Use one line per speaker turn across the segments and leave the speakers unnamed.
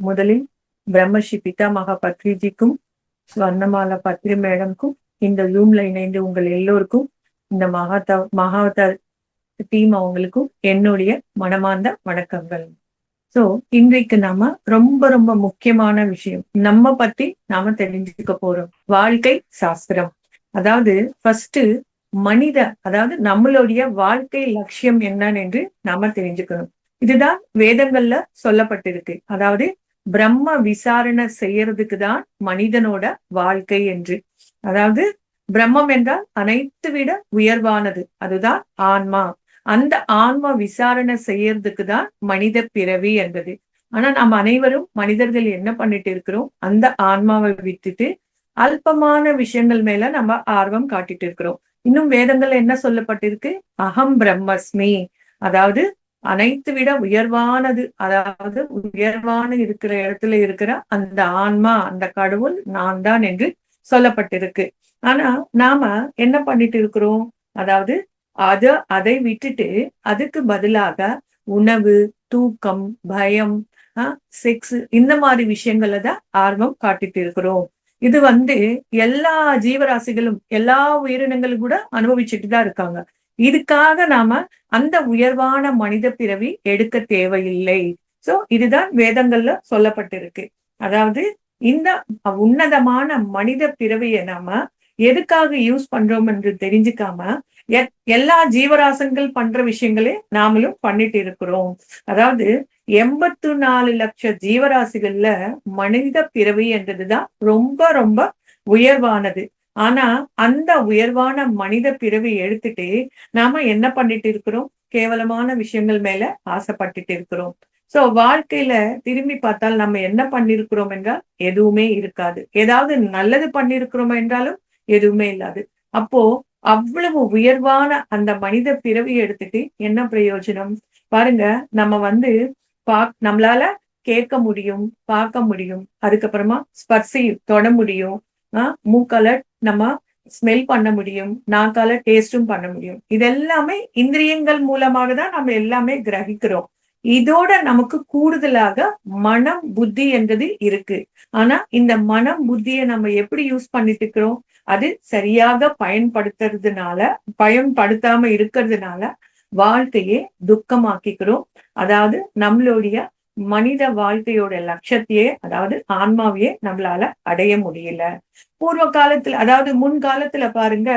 முதலில் பிரம்மஸ்ரீ பிதாமகா பத்ரிஜிக்கும் ஸ்வர்ணமாலா பத்ரி மேடம்க்கும் இந்த ஜூம்ல இணைந்து உங்கள் எல்லோருக்கும் இந்த மகாவதார் டீம் அவங்களுக்கும் என்னுடைய மனமார்ந்த வணக்கங்கள். சோ இன்றைக்கு நாம ரொம்ப ரொம்ப முக்கியமான விஷயம் நம்ம பத்தி நாம தெரிஞ்சுக்க போறோம். வாழ்க்கை சாஸ்திரம். அதாவது ஃபர்ஸ்ட் அதாவது நம்மளுடைய வாழ்க்கை லட்சியம் என்னன்னு என்று நாம தெரிஞ்சுக்கணும். இதுதான் வேதங்கள்ல சொல்லப்பட்டிருக்கு. அதாவது பிரம்ம விசாரணை செய்யறதுக்கு தான் மனிதனோட வாழ்க்கை என்று. அதாவது பிரம்மம் என்றால் அனைத்து விட உயர்வானது, அதுதான் ஆன்மா. அந்த ஆன்மா விசாரணை செய்யறதுக்கு தான் மனித பிறவி என்பது. ஆனா நாம் அனைவரும் மனிதர்கள் என்ன பண்ணிட்டு இருக்கிறோம், அந்த ஆன்மாவை விட்டுட்டு அல்பமான விஷயங்கள் மேல நம்ம ஆர்வம் காட்டிட்டு இருக்கிறோம். இன்னும் வேதங்கள் என்ன சொல்லப்பட்டிருக்கு, அகம் பிரம்மஸ்மி, அதாவது அனைத்து விட உயர்வானது, அதாவது உயர்வான இருக்கிற இடத்துல இருக்கிற அந்த ஆன்மா, அந்த கடவுள் நான் தான் என்று சொல்லப்பட்டிருக்கு. ஆனா நாம என்ன பண்ணிட்டு இருக்கிறோம், அதாவது அதை விட்டுட்டு அதுக்கு பதிலாக உணவு, தூக்கம், பயம், செக்ஸ், இந்த மாதிரி விஷயங்கள்ல தான் ஆர்வம் காட்டிட்டு இருக்கிறோம். இது எல்லா ஜீவராசிகளும் எல்லா உயிரினங்களும் கூட அனுபவிச்சுட்டு தான் இருக்காங்க. இதுக்காக நாம அந்த உயர்வான மனித பிறவி எடுக்க தேவையில்லை. சோ இதுதான் வேதங்கள்ல சொல்லப்பட்டிருக்கு. அதாவது இந்த உன்னதமான மனித பிறவியை நாம எதுக்காக யூஸ் பண்றோம் என்று தெரிஞ்சுக்காம எல்லா ஜீவராசங்கள் பண்ற விஷயங்களே நாமளும் பண்ணிட்டு இருக்கிறோம். அதாவது 84 லட்சம் ஜீவராசிகள்ல மனித பிறவி என்றதுதான் ரொம்ப ரொம்ப உயர்வானது. ஆனா அந்த உயர்வான மனித பிறவி எடுத்துட்டு நாம என்ன பண்ணிட்டு இருக்கிறோம், கேவலமான விஷயங்கள் மேல ஆசைப்பட்டுட்டு இருக்கிறோம். சோ வாழ்க்கையில திரும்பி பார்த்தால் நம்ம என்ன பண்ணிருக்கிறோம் என்றால் எதுவுமே இருக்காது. ஏதாவது நல்லது பண்ணிருக்கிறோம் என்றாலும் எதுவுமே இல்லாது. அப்போ அவ்வளவு உயர்வான அந்த மனித பிறவி எடுத்துட்டு என்ன பிரயோஜனம் பாருங்க. நம்ம நம்மளால கேட்க முடியும், பார்க்க முடியும், அதுக்கப்புறமா ஸ்பர்சி தொட முடியும், மூக்கால நம்ம ஸ்மெல் பண்ண முடியும், நாக்கால டேஸ்டும் பண்ண முடியும். இதெல்லாமே இந்திரியங்கள் மூலமாக தான் நம்ம எல்லாமே கிரகிக்கிறோம். இதோட நமக்கு கூடுதலாக மனம், புத்தி என்றது இருக்கு. ஆனா இந்த மனம் புத்தியை நம்ம எப்படி யூஸ் பண்ணிட்டு இருக்கிறோம், அது சரியாக பயன்படுத்தாம இருக்கிறதுனால வாழ்க்கையே துக்கமாக்கிக்கிறோம். அதாவது நம்மளுடைய மனித வாழ்க்கையோட லட்சத்தையே, அதாவது ஆன்மாவையே நம்மளால அடைய முடியல. பூர்வ காலத்துல, அதாவது முன்காலத்துல பாருங்க,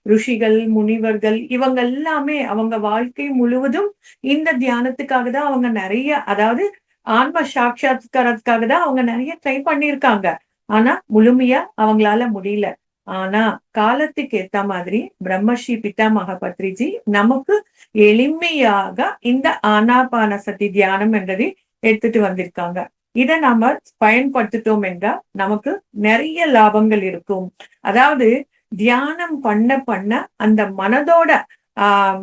ருஷிகள், முனிவர்கள், இவங்க எல்லாமே அவங்க வாழ்க்கை முழுவதும் இந்த தியானத்துக்காக தான் அவங்க நிறைய, அதாவது ஆன்ம சாட்சாத்காரத்துக்காக தான் அவங்க நிறைய ட்ரை பண்ணியிருக்காங்க. ஆனா முழுமையா அவங்களால முடியல. ஆனா காலத்துக்கு ஏத்த மாதிரி பிரம்மஸ்ரீ பிதாமகா பத்ரிஜி நமக்கு எளிமையாக இந்த ஆனாபான சதி தியானம் என்றதை எடுத்துட்டு வந்திருக்காங்க. இதை நாம பயன்படுத்திட்டோம் என்றால் நமக்கு நிறைய லாபங்கள் இருக்கும். அதாவது தியானம் பண்ண பண்ண அந்த மனதோட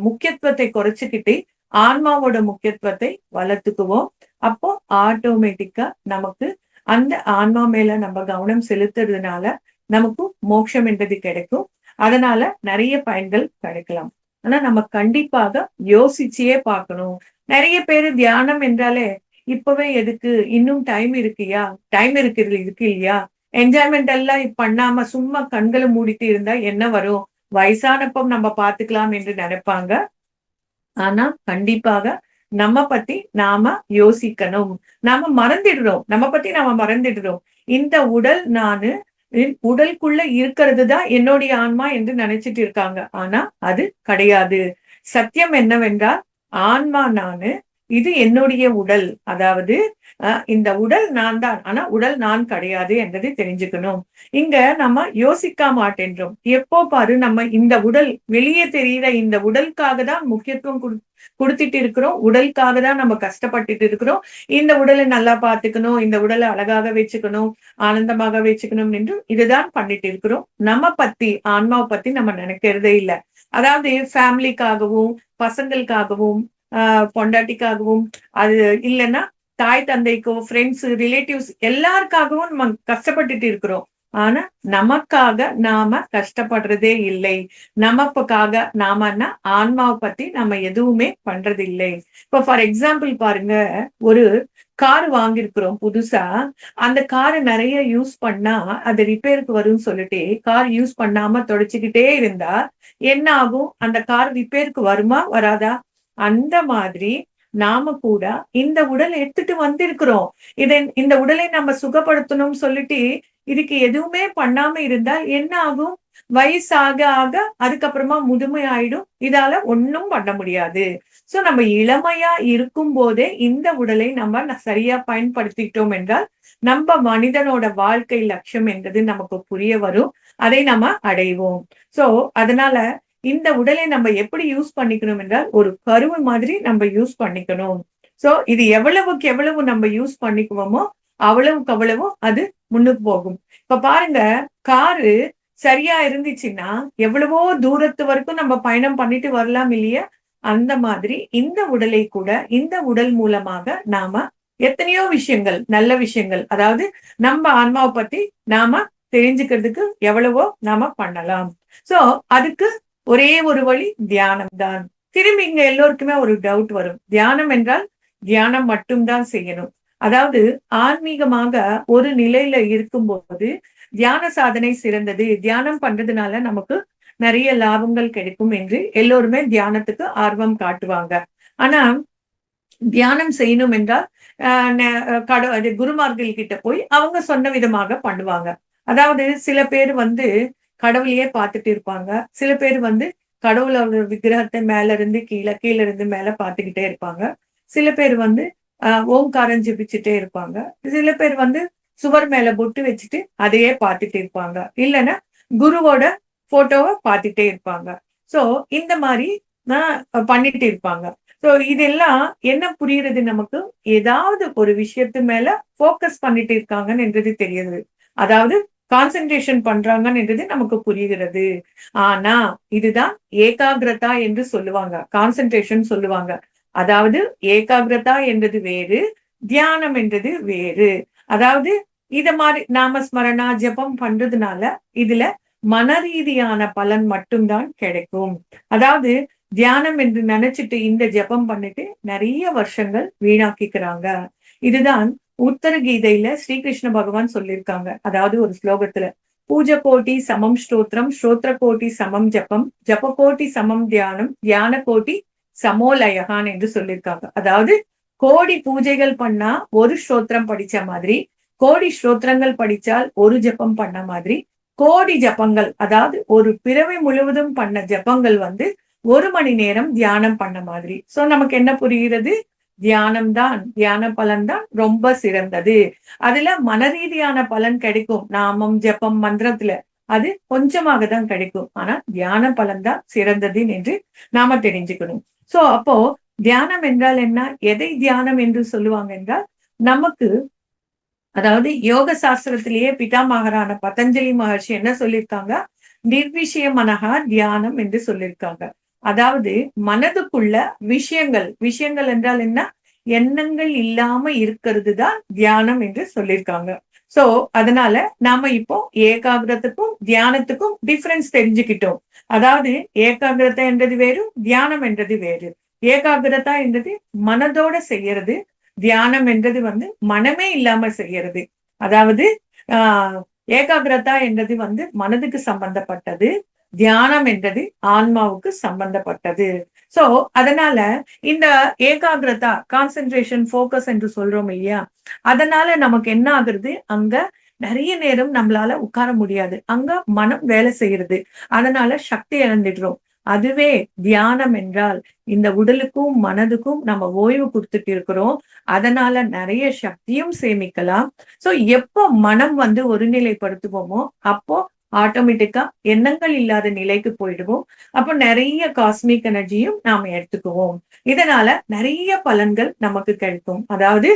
முக்கியத்துவத்தை குறைச்சுக்கிட்டு ஆன்மாவோட முக்கியத்துவத்தை வளர்த்துக்குவோம். அப்போ ஆட்டோமேட்டிக்கா நமக்கு அந்த ஆன்மா மேல நம்ம கவனம் செலுத்துறதுனால நமக்கு மோட்சம் என்றது கிடைக்கும். அதனால நிறைய பயன்கள் கிடைக்கலாம். ஆனா நம்ம கண்டிப்பாக யோசிச்சே பார்க்கணும். நிறைய பேரு தியானம் என்றாலே இப்பவே எதுக்கு, இன்னும் டைம் இருக்குயா, டைம் இருக்கு இல்லையா, என்ஜாய்மெண்ட் எல்லாம் பண்ணாம சும்மா கண்களை மூடிட்டு இருந்தா என்ன வரும், வயசானப்ப நம்ம பாத்துக்கலாம் என்று நினைப்பாங்க. ஆனா கண்டிப்பாக நம்ம பத்தி நாம யோசிக்கணும். நம்ம மறந்துடுறோம். இந்த உடல் உடலுக்குள்ள இருக்கிறது தான் என்னுடைய ஆன்மா என்று நினைச்சிட்டு இருக்காங்க. ஆனா அது கிடையாது. சத்தியம் என்னவென்றால் ஆன்மா நானு, இது என்னுடைய உடல். அதாவது இந்த உடல் நான் தான், ஆனா உடல் நான் கிடையாது என்றதை தெரிஞ்சுக்கணும். இங்க நம்ம யோசிக்க மாட்டேன்றோம். எப்போ பாரு நம்ம இந்த உடல், வெளியே தெரியுற இந்த உடலுக்காக தான் முக்கியத்துவம் கொடுத்துட்டு இருக்கிறோம். உடலுக்காக தான் நம்ம கஷ்டப்பட்டுட்டு இருக்கிறோம். இந்த உடலை நல்லா பார்த்துக்கணும், இந்த உடலை அழகாக வச்சுக்கணும், ஆனந்தமாக வச்சுக்கணும் என்று இதுதான் பண்ணிட்டு இருக்கிறோம். நம்ம பத்தி, ஆன்மாவை பத்தி நம்ம நினைக்கிறதே இல்லை. அதாவது ஃபேமிலிக்காகவும், பசங்களுக்காகவும், பொண்டாட்டிக்காகவும், அது இல்லைன்னா தாய் தந்தைக்கோ, ஃப்ரெண்ட்ஸ், ரிலேட்டிவ்ஸ் எல்லாருக்காகவும் நம்ம கஷ்டப்பட்டுட்டு இருக்கிறோம். ஆனா நமக்காக நாம கஷ்டப்படுறதே இல்லை. நமக்காக நாமன்னா ஆன்மாவை பத்தி நம்ம எதுவுமே பண்றது இல்லை. இப்ப ஃபார் எக்ஸாம்பிள் பாருங்க, ஒரு கார் வாங்கியிருக்கிறோம் புதுசா. அந்த காரை நிறைய யூஸ் பண்ணா அது ரிப்பேருக்கு வரும்னு சொல்லிட்டு கார் யூஸ் பண்ணாம தொடச்சுக்கிட்டே இருந்தா என்ன ஆகும்? அந்த கார் ரிப்பேருக்கு வருமா வராதா? அந்த மாதிரி நாம கூட இந்த உடல் எடுத்துட்டு வந்திருக்கிறோம். இந்த உடலை நம்ம சுகப்படுத்தணும்னு சொல்லிட்டு இதுக்கு எதுவுமே பண்ணாம இருந்தா என்ன ஆகும்? வயசாக ஆக அதுக்கப்புறமா முதுமை ஆயிடும். இதால ஒண்ணும் பண்ண முடியாது. சோ நம்ம இளமையா இருக்கும் போதே இந்த உடலை நம்ம சரியா பயன்படுத்திட்டோம் என்றால் நம்ம மனிதனோட வாழ்க்கை லட்சியம் என்பது நமக்கு புரிய வரும். அதை நம்ம அடைவோம். சோ அதனால இந்த உடலை நம்ம எப்படி யூஸ் பண்ணிக்கணும் என்றால் ஒரு கருவு மாதிரி நம்ம யூஸ் பண்ணிக்கணும். சோ இது எவ்வளவுக்கு எவ்வளவு நம்ம யூஸ் பண்ணிக்குவோமோ அவ்வளவுக்கு அவ்வளவு அது முன்னுக்கு போகும். இப்ப பாருங்க, காரு சரியா இருந்துச்சுன்னா எவ்வளவோ தூரத்து வரைக்கும் நம்ம பயணம் பண்ணிட்டு வரலாம் இல்லையா? அந்த மாதிரி இந்த உடலை கூட இந்த உடல் மூலமாக நாம எத்தனையோ விஷயங்கள், நல்ல விஷயங்கள், அதாவது நம்ம ஆன்மாவை பத்தி நாம தெரிஞ்சுக்கிறதுக்கு எவ்வளவோ நாம பண்ணலாம். சோ அதுக்கு ஒரே ஒரு வழி தியானம் தான். திரும்பி இங்க எல்லோருக்குமே ஒரு டவுட் வரும். தியானம் என்றால் தியானம் மட்டும்தான் செய்யணும். அதாவது ஆன்மீகமாக ஒரு நிலையில இருக்கும்போது தியான சாதனை சிறந்தது. தியானம் பண்றதுனால நமக்கு நிறைய லாபங்கள் கிடைக்கும் என்று எல்லோருமே தியானத்துக்கு ஆர்வம் காட்டுவாங்க. ஆனா தியானம் செய்யணும் என்றால் குருமார்கள் கிட்ட போய் அவங்க சொன்ன விதமாக பண்ணுவாங்க. அதாவது சில பேர் கடவுளையே பார்த்துட்டு இருப்பாங்க. சில பேர் கடவுளோட விக்கிரகத்தை மேல இருந்து கீழே, கீழே இருந்து மேல பார்த்துக்கிட்டே இருப்பாங்க. சில பேர் ஓம்காரம் ஜெபிச்சுட்டே இருப்பாங்க. சில பேர் சுவர் மேல பொட்டு வச்சுட்டு அதையே பார்த்துட்டு இருப்பாங்க. இல்லைன்னா குருவோட போட்டோவை பார்த்துட்டே இருப்பாங்க. சோ இந்த மாதிரி பண்ணிட்டு இருப்பாங்க. சோ இதெல்லாம் என்ன புரியுறது நமக்கு? ஏதாவது ஒரு விஷயத்து மேல போக்கஸ் பண்ணிட்டு இருக்காங்கன்னு என்றது தெரியுது. அதாவது கான்சென்ட்ரேஷன் பண்றாங்கன்னு என்றது நமக்கு புரிகிறது. ஆனா இதுதான் ஏகாகிரதா என்று சொல்லுவாங்க. கான்சென்ட்ரேஷன் சொல்லுவாங்க. அதாவது ஏகாகிரதா என்றது வேறு, தியானம் என்றது வேறு. அதாவது இத மாதிரி நாமஸ்மரணா ஜபம் பண்றதுனால இதுல மனரீதியான பலன் மட்டும்தான் கிடைக்கும். அதாவது தியானம் என்று நினைச்சிட்டு இந்த ஜபம் பண்ணிட்டு நிறைய வருஷங்கள் வீணாக்கிக்கிறாங்க. இதுதான் உத்தர கீதையில ஸ்ரீகிருஷ்ண பகவான் சொல்லியிருக்காங்க. அதாவது ஒரு ஸ்லோகத்துல பூஜ கோட்டி சமம் ஸ்தோத்திரம், ஸ்தோத்திர கோட்டி சமம் ஜபம், ஜப கோட்டி சமம் தியானம், தியான கோட்டி சமோலயகான் என்று சொல்லியிருக்காங்க. அதாவது கோடி பூஜைகள் பண்ணா ஒரு ஸ்தோத்திரம் படிச்ச மாதிரி, கோடி ஸ்தோத்திரங்கள் படிச்சால் ஒரு ஜபம் பண்ண மாதிரி, கோடி ஜபங்கள் அதாவது ஒரு பிறவை முழுவதும் பண்ண ஜபங்கள் 1 மணி நேரம் தியானம் பண்ண மாதிரி. சோ நமக்கு என்ன புரிகிறது? தியானம் தான், தியான பலன் தான் ரொம்ப சிறந்தது. அதுல மனரீதியான பலன் கிடைக்கும். நாமம் ஜபம் மந்திரத்துல அது கொஞ்சமாக தான் கிடைக்கும். ஆனா தியான பலன் தான் சிறந்தது என்று நாம தெரிஞ்சுக்கணும். சோ அப்போ தியானம் என்றால் என்ன? எதை தியானம் என்று சொல்லுவாங்க என்றால் நமக்கு, அதாவது யோக சாஸ்திரத்திலேயே பிதாமகரான பதஞ்சலி மகர்ஷி என்ன சொல்லியிருக்காங்க? நிர்விஷய மனகா தியானம் என்று சொல்லியிருக்காங்க. அதாவது மனதுக்குள்ள விஷயங்கள் என்றால் என்ன? எண்ணங்கள் இல்லாம இருக்கிறது தான் தியானம் என்று சொல்லியிருக்காங்க. சோ அதனால நாம இப்போ ஏகாகிரத்துக்கும் தியானத்துக்கும் டிஃபரன்ஸ் தெரிஞ்சுக்கிட்டோம். அதாவது ஏகாகிரதை என்றது வேறு, தியானம் என்றது வேறு. ஏகாகிரதா என்றது மனதோட செய்யறது, தியானம் என்றது மனமே இல்லாம செய்யறது. அதாவது ஏகாகிரதா என்றது மனதுக்கு சம்பந்தப்பட்டது, தியானம் என்றது ஆன்மாவுக்கு சம்பந்தப்பட்டது. சோ அதனால இந்த ஏகாகிரதா, கான்சென்ட்ரேஷன், போக்கஸ் என்று சொல்றோம் இல்லையா? அதனால நமக்கு என்ன ஆகுறது? அங்க நிறைய நேரம் நம்மளால உட்கார முடியாது. அங்க மனம் வேலை செய்யறது. அதனால சக்தி இழந்துடுறோம். அதுவே தியானம் என்றால் இந்த உடலுக்கும் மனதுக்கும் நம்ம ஓய்வு கொடுத்துட்டு இருக்கிறோம். அதனால நிறைய சக்தியும் சேமிக்கலாம். சோ எப்போ மனம் ஒருநிலைப்படுத்துவோமோ அப்போ ஆட்டோமேட்டிக்கா எண்ணங்கள் இல்லாத நிலைக்கு போயிடுவோம். அப்போ நிறைய காஸ்மிக் எனர்ஜியும் நாம எடுத்துக்குவோம். இதனால நிறைய பலன்கள் நமக்கு கிடைக்கும். அதாவது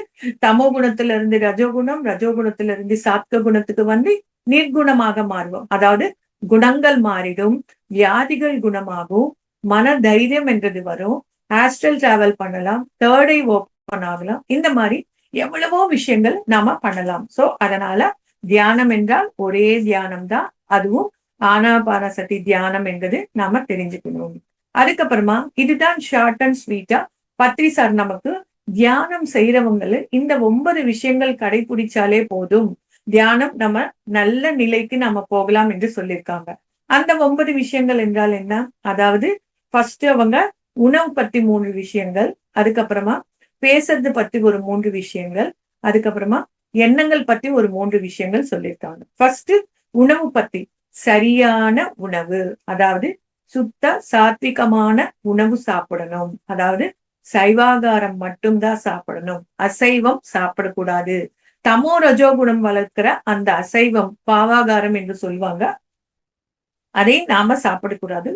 தமோ குணத்துல இருந்து ரஜோகுணம், ரஜோகுணத்துல இருந்து சாத்வ குணத்துக்கு நிர்குணமாக மாறுவோம். அதாவது குணங்கள் மாறிடும், வியாதிகள் குணமாகும், மன தைரியம் என்றது வரும், ஆஸ்ட்ரல் டிராவல் பண்ணலாம், தேர்ட் ஐ ஓப்பன் ஆகலாம். இந்த மாதிரி எவ்வளவோ விஷயங்கள் நாம பண்ணலாம். சோ அதனால தியானம் என்றால் ஒரே தியானம் தான், அதுவும் ஆனாபானசதி தியானம் என்பது நாம தெரிஞ்சுக்கணும். அதுக்கப்புறமா இதுதான் ஷார்ட் அண்ட் ஸ்வீட்டா பத்ரி சார் நமக்கு தியானம் செய்யறவங்கள இந்த 9 விஷயங்கள் கடைபிடிச்சாலே போதும், தியானம் நம்ம நல்ல நிலைக்கு நம்ம போகலாம் என்று சொல்லியிருக்காங்க. அந்த 9 விஷயங்கள் என்றால் என்ன? அதாவது ஃபர்ஸ்ட் அவங்க உணவு பத்தி 3 விஷயங்கள், அதுக்கப்புறமா பேசுறது பத்தி ஒரு 3 விஷயங்கள், அதுக்கப்புறமா எண்ணங்கள் பத்தி ஒரு 3 விஷயங்கள் சொல்லியிருக்காங்க. ஃபர்ஸ்ட் உணவு பத்தி, சரியான உணவு, அதாவது சுத்த சாத்விகமான உணவு சாப்பிடணும். அதாவது சைவாகாரம் மட்டும்தான் சாப்பிடணும், அசைவம் சாப்பிடக்கூடாது. தமோ ரஜோகுணம் வளர்க்கிற அந்த அசைவம் பாவாகாரம் என்று சொல்லுவாங்க, அதை நாம சாப்பிடக்கூடாது.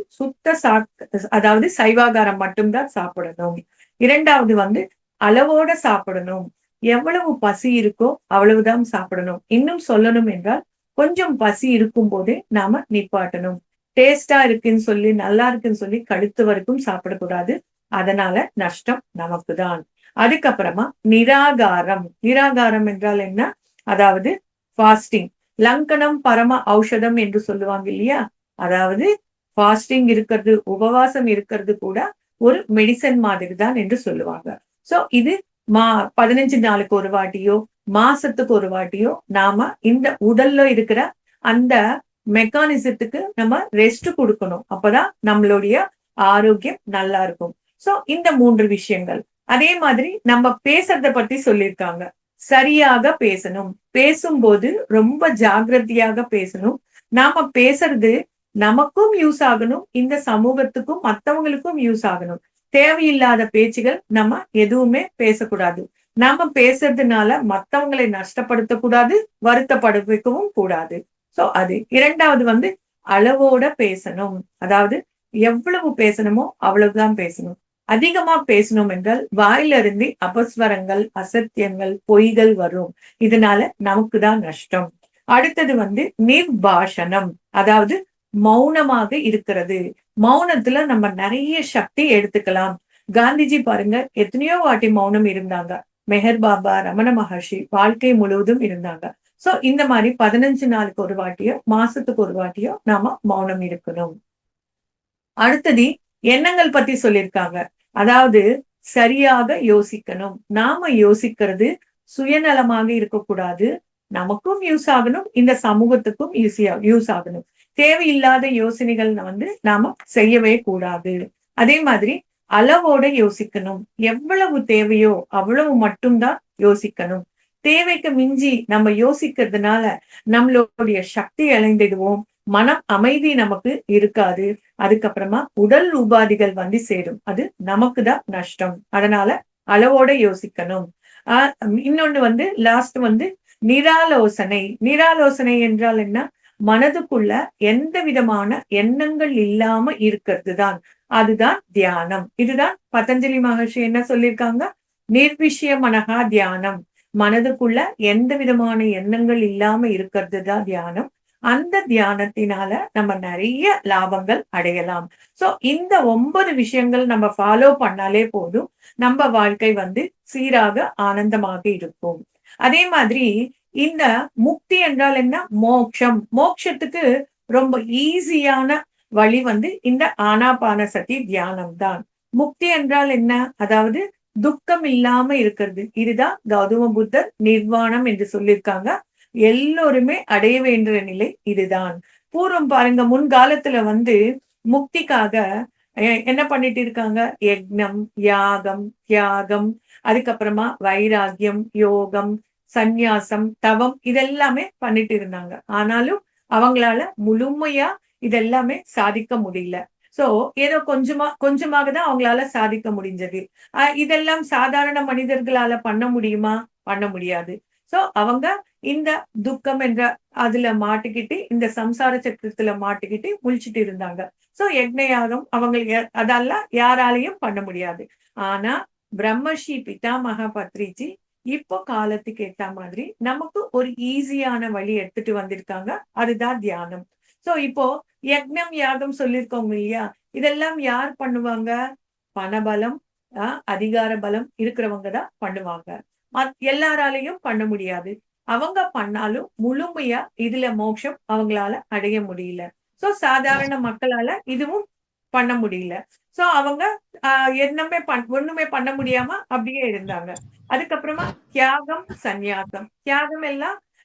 அதாவது சைவாகாரம் மட்டும்தான் சாப்பிடணும். இரண்டாவது வந்து அளவோட சாப்பிடணும். எவ்வளவு பசி இருக்கோ அவ்வளவுதான் சாப்பிடணும். இன்னும் சொல்லணும் என்றால் கொஞ்சம் பசி இருக்கும் போதே நாம நிப்பாட்டணும். டேஸ்டா இருக்குன்னு சொல்லி நல்லா இருக்குன்னு சொல்லி கழுத்து வரைக்கும் சாப்பிடக்கூடாது. அதனால நஷ்டம் நமக்கு தான். அதுக்கப்புறமா நிராகாரம். நிராகாரம் என்றால் என்ன? அதாவது ஃபாஸ்டிங். லங்கனம் பரம ஔஷதம் என்று சொல்லுவாங்க இல்லையா? அதாவது ஃபாஸ்டிங் இருக்கிறது, உபவாசம் இருக்கிறது கூட ஒரு மெடிசன் மாதிரி தான் என்று சொல்லுவாங்க. சோ இது 15 நாளுக்கு ஒரு வாட்டியோ மாசத்துக்கு ஒரு வாட்டியோ நாம இந்த உடல்ல இருக்கிற அந்த மெக்கானிசத்துக்கு நம்ம ரெஸ்ட் கொடுக்கணும். அப்பதான் நம்மளுடைய ஆரோக்கியம் நல்லா இருக்கும். சோ இந்த 3 விஷயங்கள். அதே மாதிரி நம்ம பேசுறத பத்தி சொல்லியிருக்காங்க. சரியாக பேசணும். பேசும்போது ரொம்ப ஜாக்கிரதையாக பேசணும். நாம பேசுறது நமக்கும் யூஸ் ஆகணும், இந்த சமூகத்துக்கும் மத்தவங்களுக்கும் யூஸ் ஆகணும். தேவையில்லாத பேச்சுகள் நம்ம எதுவுமே பேசக்கூடாது. நாம பேசுறதுனால மத்தவங்களை நஷ்டப்படுத்தக்கூடாது, வருத்தப்பட வைக்கவும் கூடாது. சோ அது இரண்டாவது வந்து அளவோட பேசணும். அதாவது எவ்வளவு பேசணுமோ அவ்வளவுதான் பேசணும். அதிகமா பேசணும் என்றால் வாயிலிருந்து அபஸ்வரங்கள், அசத்தியங்கள், பொய்கள் வரும். இதனால நமக்கு தான் நஷ்டம். அடுத்தது வந்து நிர்பாஷணம், அதாவது மௌனமாக இருக்கிறது. மௌனத்துல நம்ம நிறைய சக்தி எடுத்துக்கலாம். காந்திஜி பாருங்க எத்தனையோ வாட்டி மௌனம் இருந்தாங்க. மெஹர் பாபா, ரமண மகர்ஷி வாழ்க்கை முழுவதும் இருந்தாங்க. சோ இந்த மாதிரி 15 நாளுக்கு ஒரு வாட்டியோ மாசத்துக்கு ஒரு வாட்டியோ நாம மௌனம் இருக்கணும். அடுத்தது எண்ணங்கள் பத்தி சொல்லியிருக்காங்க. அதாவது சரியாக யோசிக்கணும். நாம யோசிக்கிறது சுயநலமாக இருக்கக்கூடாது. நமக்கும் யூஸ் ஆகணும், இந்த சமூகத்துக்கும் யூஸ் ஆகணும். தேவையில்லாத யோசனைகள் வந்து நாம செய்யவே கூடாது. அதே மாதிரி அளவோட யோசிக்கணும். எவ்வளவு தேவையோ அவ்வளவு மட்டும்தான் யோசிக்கணும். தேவைக்கு மிஞ்சி நம்ம யோசிக்கிறதுனால நம்மளுடைய சக்தி இழந்துடுவோம், மனம் அமைதி நமக்கு இருக்காது. அதுக்கப்புறமா உடல் உபாதிகள் வந்து சேரும், அது நமக்கு தான் நஷ்டம். அதனால அளவோட யோசிக்கணும். இன்னொன்னு வந்து லாஸ்ட் வந்து நிராலோசனை. நிராலோசனை என்றால் என்ன? மனதுக்குள்ள எந்த விதமான எண்ணங்கள் இல்லாம இருக்கிறது தான், அதுதான் தியானம். இதுதான் பதஞ்சலி மகர்ஷி என்ன சொல்லியிருக்காங்க? நிர்விஷய மனகா தியானம். மனதுக்குள்ள எந்த விதமான எண்ணங்கள் இல்லாம இருக்கிறது தான் தியானம். அந்த தியானத்தினால நம்ம நிறைய லாபங்கள் அடையலாம். சோ இந்த 9 விஷயங்கள் நம்ம ஃபாலோ பண்ணாலே போதும், நம்ம வாழ்க்கை வந்து சீராக ஆனந்தமாக இருக்கும். அதே மாதிரி இந்த முக்தி என்றால் என்ன? மோட்சம். மோட்சத்துக்கு ரொம்ப ஈஸியான வழி வந்து இந்த ஆனாபானசதி தியானம் தான். முக்தி என்றால் என்ன? அதாவது துக்கம் இல்லாம இருக்கிறது. இதுதான் கௌதம புத்தர் நிர்வாணம் என்று சொல்லியிருக்காங்க. எல்லோருமே அடைய வேண்டிய நிலை இதுதான். பூர்வம் பாருங்க, முன்காலத்துல வந்து முக்திக்காக என்ன பண்ணிட்டு இருக்காங்க? யக்னம், யாகம், தியாகம், அதுக்கப்புறமா வைராகியம், யோகம், சந்நியாசம், தவம், இதெல்லாமே பண்ணிட்டு இருந்தாங்க. ஆனாலும் அவங்களால முழுமையா இதெல்லாமே சாதிக்க முடியல. சோ ஏதோ கொஞ்சமாக தான் அவங்களால சாதிக்க முடிஞ்சது. இதெல்லாம் சாதாரண மனிதர்களால பண்ண முடியுமா? பண்ண முடியாது. சோ அவங்க இந்த துக்கம் என்ற அதுல மாட்டிக்கிட்டு, இந்த சம்சார சக்கரத்துல மாட்டிக்கிட்டு முழிச்சிட்டு இருந்தாங்க. சோ யக்ஞயாகம் அவங்க அதெல்லாம் யாராலையும் பண்ண முடியாது. ஆனா பிரம்மஸ்ரீ பிதாமகா பத்ரிஜி இப்போ காலத்துக்கு ஏத்த மாதிரி நமக்கு ஒரு ஈஸியான வழி எடுத்துட்டு வந்திருக்காங்க. அதுதான் தியானம். சோ இப்போ யக்ஞம் யாகம் சொல்லிருக்கோங்க இல்லையா? இதெல்லாம் யார் பண்ணுவாங்க? பணபலம், அதிகார பலம் இருக்கிறவங்க தான் பண்ணுவாங்க. எல்லாராலையும் பண்ண முடியாது. அவங்க பண்ணாலும் முழுமையா இதுல மோட்சம் அவங்களால அடைய முடியல. சோ சாதாரண மக்களால இதுவும் பண்ண முடியல. சோ அவங்க ஒண்ணுமே பண்ண முடியாம அப்படியே இருந்தாங்க. அதுக்கப்புறமா தியாகம், சந்நியாசம்.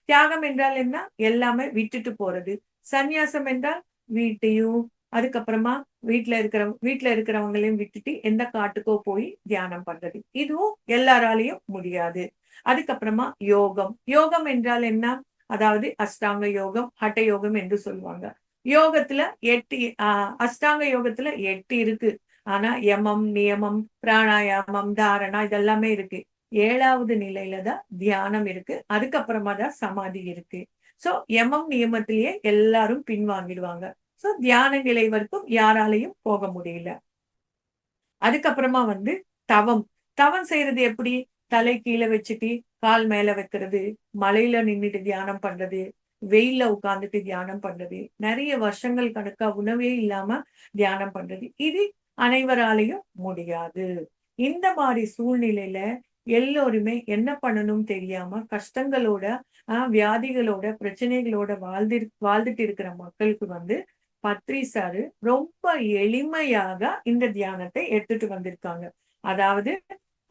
தியாகம் என்றால் என்ன? எல்லாமே விட்டுட்டு போறது. சந்நியாசம் என்றால் வீட்டையும், அதுக்கப்புறமா வீட்ல இருக்கிறவங்களையும் விட்டுட்டு எந்த காட்டுக்கோ போய் தியானம் பண்றது. இதுவும் எல்லாராலையும் முடியாது. அதுக்கப்புறமா யோகம். யோகம் என்றால் என்ன? அதாவது அஷ்டாங்க யோகம், ஹட யோகம் என்று சொல்லுவாங்க. யோகத்துல 8 அஷ்டாங்க யோகத்துல 8 இருக்கு. ஆனா யமம், நியமம், பிராணாயாமம், தாரணா இதெல்லாமே இருக்கு. 7வது நிலையில தான் தியானம் இருக்கு. அதுக்கப்புறமா தான் சமாதி இருக்கு. சோ யமம், நியமத்திலேயே எல்லாரும் பின்வாங்கிடுவாங்க. சோ தியான நிலை வரைக்கும் யாராலையும் போக முடியல. அதுக்கப்புறமா தவம். தவம் செய்யறது எப்படி? தலை கீழே வச்சுட்டு கால் மேல வைக்கிறது, மலையில நின்னுட்டு தியானம் பண்றது, வெயில்ல உட்கார்ந்துட்டு தியானம் பண்றது, நிறைய வருஷங்கள் கணக்கா உணவே இல்லாம தியானம் பண்றது. இது அனைவராலையும் முடியாது. இந்த மாதிரி சூழ்நிலையில எல்லோருமே என்ன பண்ணணும் தெரியாம கஷ்டங்களோட, வியாதிகளோட, பிரச்சனைகளோட வாழ்ந்துட்டு இருக்கிற மக்களுக்கு பத்ரி சாரு ரொம்ப எளிமையாக இந்த தியானத்தை எடுத்துட்டு வந்திருக்காங்க. அதாவது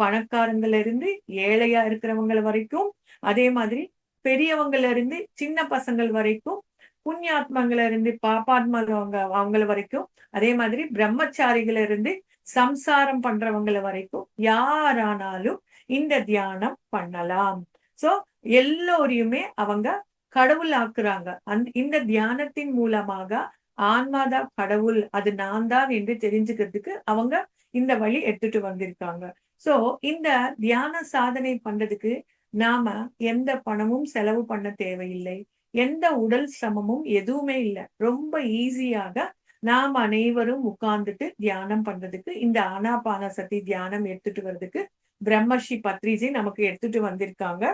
பணக்காரங்கள்ல இருந்து ஏழையா இருக்கிறவங்கள வரைக்கும், அதே மாதிரி பெரியவங்கல இருந்து சின்ன பசங்கள் வரைக்கும், புண்ணியாத்மங்கள இருந்து பாப்பாத்மாவங்க அவங்கள வரைக்கும், அதே மாதிரி பிரம்மச்சாரிகள இருந்து சம்சாரம் பண்றவங்கள வரைக்கும் யாரானாலும் இந்த தியானம் பண்ணலாம். சோ எல்லோரையுமே அவங்க கடவுள் ஆக்குறாங்க. இந்த தியானத்தின் மூலமாக ஆன்மாதான் கடவுள், அது நான் தான் என்று தெரிஞ்சுக்கிறதுக்கு அவங்க இந்த வழி எடுத்துட்டு வந்திருக்காங்க. சோ இந்த தியான சாதனை பண்றதுக்கு நாம எந்த பணமும் செலவு பண்ண தேவையில்லை. எந்த உடல் சிரமமும் எதுவுமே இல்லை. ரொம்ப ஈஸியாக நாம் அனைவரும் உட்கார்ந்துட்டு தியானம் பண்றதுக்கு இந்த ஆனாபான சதி தியானம் எடுத்துட்டு வர்றதுக்கு பிரம்மர்ஷி பத்ரிஜி நமக்கு எடுத்துட்டு வந்திருக்காங்க.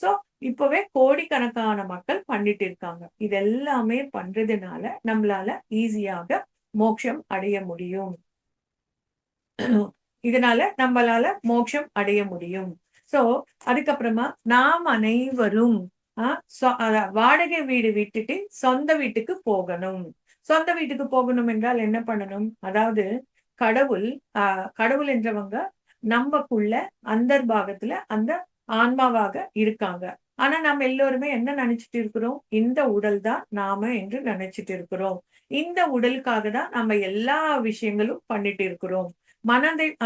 சோ இப்பவே கோடிக்கணக்கான மக்கள் பண்ணிட்டு இருக்காங்க. இதெல்லாமே பண்றதுனால நம்மளால ஈஸியாக மோட்சம் அடைய முடியும். இதனால நம்மளால மோட்சம் அடைய முடியும். சோ அதுக்கப்புறமா நாம் அனைவரும் வாடகை வீடு விட்டுட்டு சொந்த வீட்டுக்கு போகணும். சொந்த வீட்டுக்கு போகணும் என்றால் என்ன பண்ணணும்? அதாவது கடவுள் என்றவங்க நம்மக்குள்ள அந்தர்பாகத்துல அந்த ஆன்மாவாக இருக்காங்க. ஆனா நம்ம எல்லோருமே என்ன நினைச்சிட்டு இருக்கிறோம்? இந்த உடல் தான் நாம என்று நினைச்சிட்டு இருக்கிறோம். இந்த உடலுக்காக தான் நம்ம எல்லா விஷயங்களும் பண்ணிட்டு இருக்கிறோம்.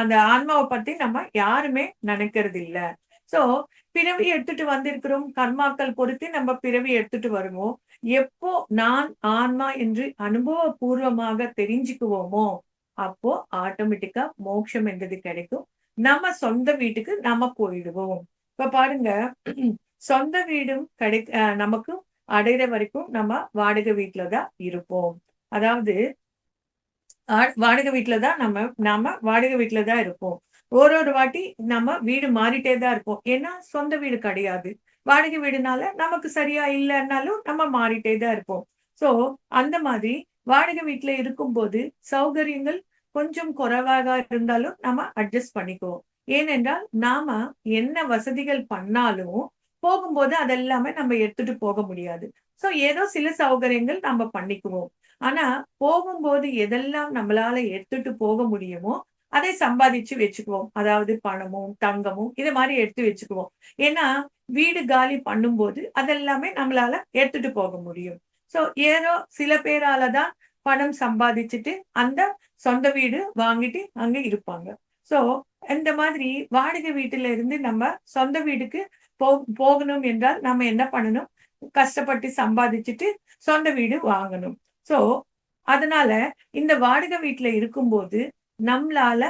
அந்த ஆன்மாவை பத்தி நம்ம யாருமே நினைக்கிறது இல்ல. சோ பிறவி எடுத்துட்டு வந்திருக்கிறோம். கர்மாக்கள் பொறுத்து நம்ம பிறவி எடுத்துட்டு வருவோம். எப்போ நான் ஆன்மா என்று அனுபவபூர்வமாக தெரிஞ்சுக்குவோமோ அப்போ ஆட்டோமேட்டிக்கா மோட்சம் என்றது கிடைக்கும். நம்ம சொந்த வீட்டுக்கு நம்ம போயிடுவோம். இப்ப பாருங்க, சொந்த வீடும் நமக்கு அடையிற வரைக்கும் நம்ம வாடகை வீட்டுலதான் இருப்போம். அதாவது வாடகை வீட்டுலதான் நாம வாடகை வீட்டுலதான் இருப்போம். ஒரு வாட்டி நம்ம வீடு மாறிட்டே தான் இருப்போம். ஏன்னா சொந்த வீடு கிடையாது. வாடகை வீடுனால நமக்கு சரியா இல்லைன்னாலும் நம்ம மாறிட்டே தான் இருப்போம். சோ அந்த மாதிரி வாடகை வீட்டுல இருக்கும்போது சௌகரியங்கள் கொஞ்சம் குறைவாக இருந்தாலும் நம்ம அட்ஜஸ்ட் பண்ணிக்குவோம். ஏனென்றால் நாம என்ன வசதிகள் பண்ணாலும் போகும்போது அதெல்லாமே நம்ம எடுத்துட்டு போக முடியாது. சோ ஏதோ சில சௌகரியங்கள் நம்ம பண்ணிக்குவோம். ஆனா போகும்போது எதெல்லாம் நம்மளால எடுத்துட்டு போக முடியுமோ அதை சம்பாதிச்சு வச்சுக்குவோம். அதாவது பணமும் தங்கமும் இது மாதிரி எடுத்து வச்சுக்குவோம். ஏன்னா வீடு காலி பண்ணும்போது அதெல்லாமே நம்மளால எடுத்துட்டு போக முடியும். சோ ஏதோ சில பேராலதான் பணம் சம்பாதிச்சுட்டு அந்த சொந்த வீடு வாங்கிட்டு அங்க இருப்பாங்க. சோ இந்த மாதிரி வாடகை வீட்டுல இருந்து நம்ம சொந்த வீடுக்கு போகணும் என்றால் நம்ம என்ன பண்ணணும்? கஷ்டப்பட்டு சம்பாதிச்சுட்டு சொந்த வீடு வாங்கணும். சோ அதனால இந்த வாடகை வீட்டுல இருக்கும்போது நம்மளால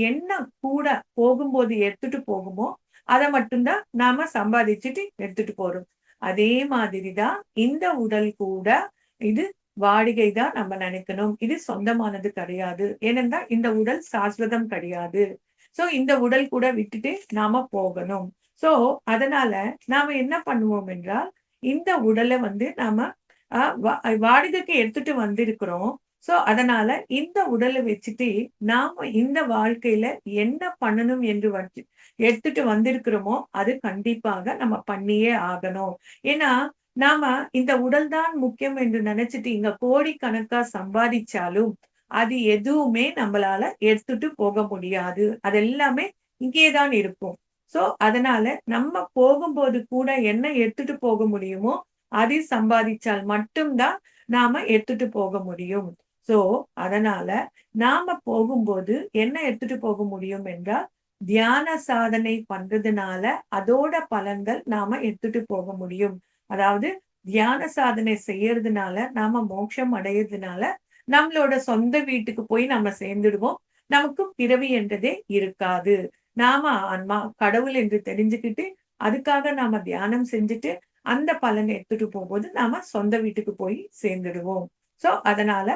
என்ன கூட போகும்போது எடுத்துட்டு போகுமோ அதை மட்டும்தான் நாம சம்பாதிச்சுட்டு எடுத்துட்டு போறோம். அதே மாதிரிதான் இந்த உடல் கூட இது வாடகை தான் நம்ம நினைக்கணும். இது சொந்தமானது கிடையாது. ஏனென்றால் இந்த உடல் சாஸ்வதம் கிடையாது. சோ இந்த உடல் கூட விட்டுட்டு நாம போகணும். சோ அதனால நாம என்ன பண்ணுவோம் என்றால் இந்த உடலை நாம வாடகைக்கு எடுத்துட்டு வந்திருக்கிறோம். சோ அதனால இந்த உடலை வச்சுட்டு நாம இந்த வாழ்க்கையில என்ன பண்ணணும் என்று எடுத்துட்டு வந்திருக்கிறோமோ அது கண்டிப்பாக நம்ம பண்ணியே ஆகணும். ஏன்னா நாம இந்த உடல் தான் முக்கியம் என்று நினைச்சிட்டு இங்க கோடிக்கணக்கா சம்பாதிச்சாலும் அது எதுவுமே நம்மளால எடுத்துட்டு போக முடியாது. அது எல்லாமே இங்கேதான் இருக்கும். சோ அதனால நம்ம போகும்போது கூட என்ன எடுத்துட்டு போக முடியுமோ அதை சம்பாதிச்சால் மட்டும்தான் நாம எடுத்துட்டு போக முடியும். சோ அதனால நாம போகும்போது என்ன எடுத்துட்டு போக முடியும் என்றால் தியான சாதனை பண்றதுனால அதோட பலன்கள் நாம எடுத்துட்டு போக முடியும். அதாவது தியான சாதனை செய்யறதுனால நாம மோட்சம் அடையறதுனால நம்மளோட சொந்த வீட்டுக்கு போய் நம்ம சேர்ந்துடுவோம். நமக்கு பிறவி என்றதே இருக்காது. நாம ஆன்மா கடவுள் என்று தெரிஞ்சுக்கிட்டு அதுக்காக நாம தியானம் செஞ்சுட்டு அந்த பலனை எடுத்துட்டு போகும்போது நாம சொந்த வீட்டுக்கு போய் சேர்ந்துடுவோம். சோ அதனால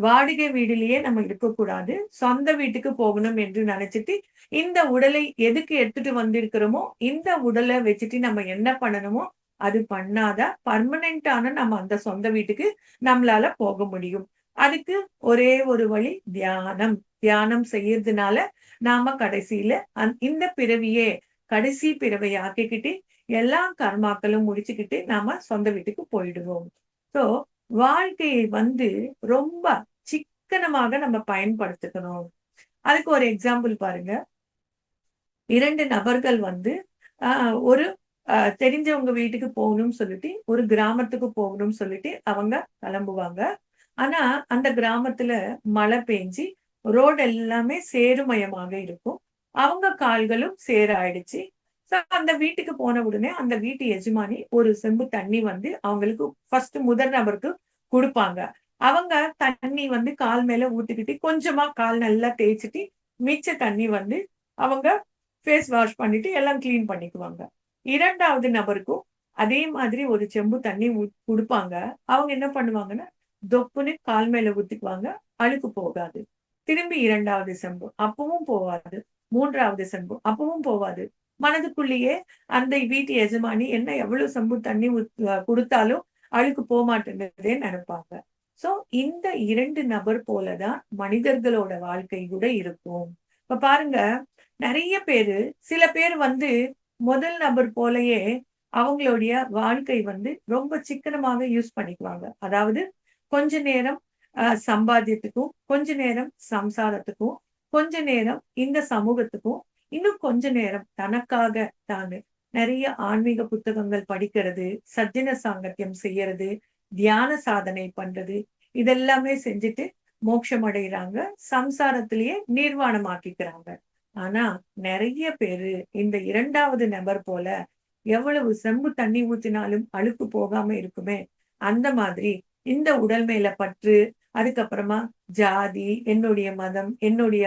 வாடகை வீடுலயே நம்ம இருக்கக்கூடாது. சொந்த வீட்டுக்கு போகணும் என்று நினைச்சிட்டு இந்த உடலை எதுக்கு எடுத்துட்டு வந்திருக்கிறோமோ இந்த உடலை வச்சுட்டு நம்ம என்ன பண்ணணுமோ அது பண்ணாதான் பர்மனெண்டான நம்ம அந்த சொந்த வீட்டுக்கு நம்மளால போக முடியும். அதுக்கு ஒரே ஒரு வழி தியானம். தியானம் செய்யறதுனால நாம கடைசியில இந்த பிறவியே கடைசி பிறவை ஆக்கிக்கிட்டு எல்லா கர்மாக்களும் முடிச்சுக்கிட்டு நாம சொந்த வீட்டுக்கு போயிடுவோம். சோ வாழ்க்கையை ரொம்ப சிக்கனமாக நம்ம பயன்படுத்திக்கணும். அதுக்கு ஒரு எக்ஸாம்பிள் பாருங்க. 2 நபர்கள் ஒரு தெரிஞ்சவங்க வீட்டுக்கு போகணும்னு சொல்லிட்டு ஒரு கிராமத்துக்கு போகணும்னு சொல்லிட்டு அவங்க கிளம்புவாங்க. ஆனா அந்த கிராமத்துல மழை பெஞ்சு ரோடு எல்லாமே சேறுமயமாக இருக்கும். அவங்க கால்களும் சேராயிடுச்சு. அந்த வீட்டுக்கு போன உடனே அந்த வீட்டு எஜமானி ஒரு செம்பு தண்ணி அவங்களுக்கு ஃபர்ஸ்ட் முதல் நபருக்கு குடுப்பாங்க. அவங்க தண்ணி கால் மேல ஊத்திக்கிட்டு கொஞ்சமா கால் நல்லா தேய்ச்சிட்டு மிச்ச தண்ணி அவங்க ஃபேஸ் வாஷ் பண்ணிட்டு எல்லாம் கிளீன் பண்ணிக்குவாங்க. 2வது நபருக்கும் அதே மாதிரி ஒரு செம்பு தண்ணி குடுப்பாங்க. அவங்க என்ன பண்ணுவாங்கன்னா தொப்புன்னு கால் மேல ஊத்திக்குவாங்க. அழுக்கு போகாது. திரும்பி 2வது செம்பு அப்பவும் போவாது. 3வது செம்பு அப்பவும் போவாது. மனதுக்குள்ளேயே அந்த வீட்டு எஜமானி என்ன எவ்வளவு செம்பு தண்ணி குடுத்தாலும் அழுக்கு போக மாட்டேன்றதே நினைப்பாங்க. சோ இந்த 2 நபர் போலதான் மனிதர்களோட வாழ்க்கை கூட இருக்கும். இப்ப பாருங்க, நிறைய பேரு சில பேர் முதல் நபர் போலயே அவங்களுடைய வாழ்க்கை ரொம்ப சிக்கனமாக யூஸ் பண்ணிக்குவாங்க. அதாவது கொஞ்ச நேரம் சம்பாத்தியத்துக்கும், கொஞ்ச நேரம் சம்சாரத்துக்கும், கொஞ்ச நேரம் இந்த சமூகத்துக்கும், இன்னும் கொஞ்ச நேரம் தனக்காக தானு நிறைய ஆன்மீக புத்தகங்கள் படிக்கிறது, சஜ்ஜன சாங்கத்தியம் செய்யறது, தியான சாதனை பண்றது, இதெல்லாமே செஞ்சுட்டு மோட்சம் அடைகிறாங்க. சம்சாரத்திலேயே நிர்வாணம் ஆக்கிக்கிறாங்க. ஆனா நிறைய பேரு இந்த 2வது நபர் போல எவ்வளவு செம்பு தண்ணி ஊத்தினாலும் அழுக்கு போகாம இருக்குமே, அந்த மாதிரி இந்த உடல் மேல பற்று, அதுக்கப்புறமா ஜாதி, என்னுடைய மதம், என்னுடைய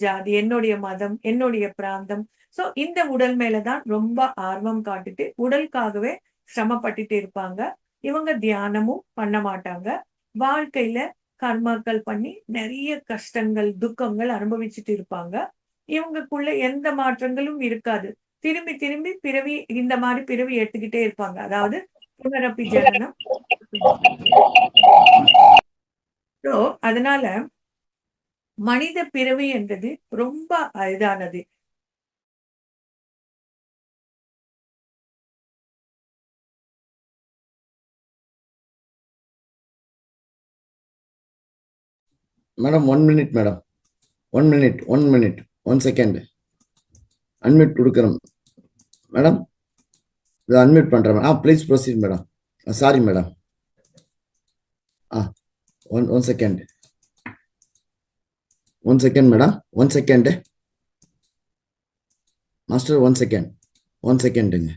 ஜாதி, என்னுடைய மதம், என்னுடைய பிராந்தம், சோ இந்த உடல் மேலதான் ரொம்ப ஆர்வம் காட்டிட்டு உடலுக்காகவே சிரமப்பட்டுட்டு இருப்பாங்க. இவங்க தியானமும் பண்ண மாட்டாங்க. வாழ்க்கையில கர்மாக்கள் பண்ணி நிறைய கஷ்டங்கள், துக்கங்கள் அனுபவிச்சுட்டு இருப்பாங்க. இவங்களுக்குள்ள எந்த மாற்றங்களும் இருக்காது. திரும்பி திரும்பி பிறவி இந்த மாதிரி பிறவி எடுத்துக்கிட்டே இருப்பாங்க. அதாவது புனரப்பி ஜனனம். அதனால மனித பிறவி என்றது ரொம்ப அரிதானது.
Madam 1 minute madam. 1 minute 1 second unmute கொடுக்குறோம் மேடம். இதை அன்மியூட் பண்றேன். Please proceed madam. Sorry madam. One second madam. 1 second master. 1 செகண்டுங்க.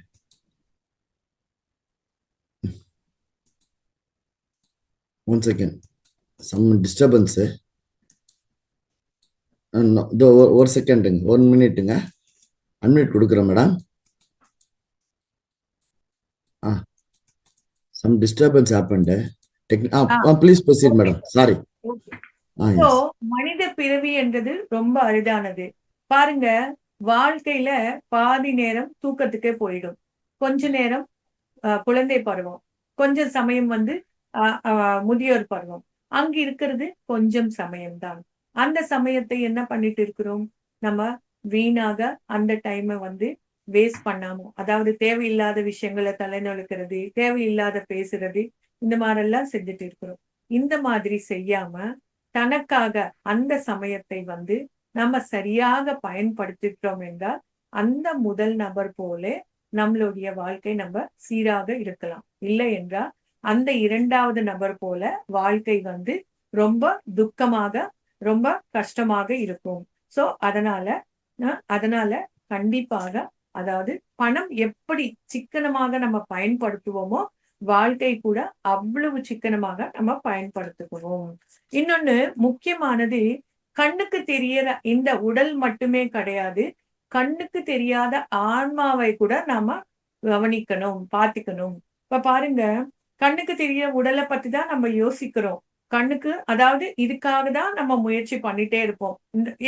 One second, some disturbance. ஒரு செகண்டுங்க, 1 minute அன்மியூட் கொடுக்குறேன் madam. some disturbance happened. Please proceed madam. Sorry.
Yes. மனித பிறவி என்றது ரொம்ப அரிதானது. பாருங்க, வாழ்க்கையில பாதி நேரம் தூக்கத்துக்கே போயிடும். கொஞ்ச நேரம் குழந்தை பருவம், கொஞ்ச சமயம் முதியோர் பருவம், அங்க இருக்கிறது கொஞ்சம் சமயம்தான். அந்த சமயத்தை என்ன பண்ணிட்டு இருக்கிறோம்? நம்ம வீணாக அந்த டைம வந்து வேஸ்ட் பண்ணாம, அதாவது தேவையில்லாத விஷயங்கள தலைநொழுக்கிறது, தேவையில்லாத பேசுறது, இந்த மாரெல்லாம் செஞ்சுட்டு இருக்கிறோம். இந்த மாதிரி செய்யாம, தனக்காக அந்த சமயத்தை வந்து நம்ம சரியாக பயன்படுத்திட்டோம் என்றால், அந்த முதல் நபர் போல நம்மளுடைய வாழ்க்கை நம்ம சீராக இருக்கலாம். இல்லை என்றால், அந்த 2வது நபர் போல வாழ்க்கை வந்து ரொம்ப துக்கமாக, ரொம்ப கஷ்டமாக இருக்கும். ஸோ அதனால கண்டிப்பாக அதாவது பணம் எப்படி சிக்கனமாக நம்ம பயன்படுத்துவோமோ, வாழ்க்கை கூட அவ்வளவு சிக்கனமாக நம்ம பயன்படுத்துகிறோம். இன்னொன்னு முக்கியமானது, கண்ணுக்கு தெரியற இந்த உடல் மட்டுமே கிடையாது. கண்ணுக்கு தெரியாத ஆன்மாவை கூட நாம கவனிக்கணும், பார்த்துக்கணும். இப்ப பாருங்க, கண்ணுக்கு தெரிய உடல பத்தி தான் நம்ம யோசிக்கிறோம். கண்ணுக்கு அதாவது இதுக்காக தான் நம்ம முயற்சி பண்ணிட்டே இருப்போம்.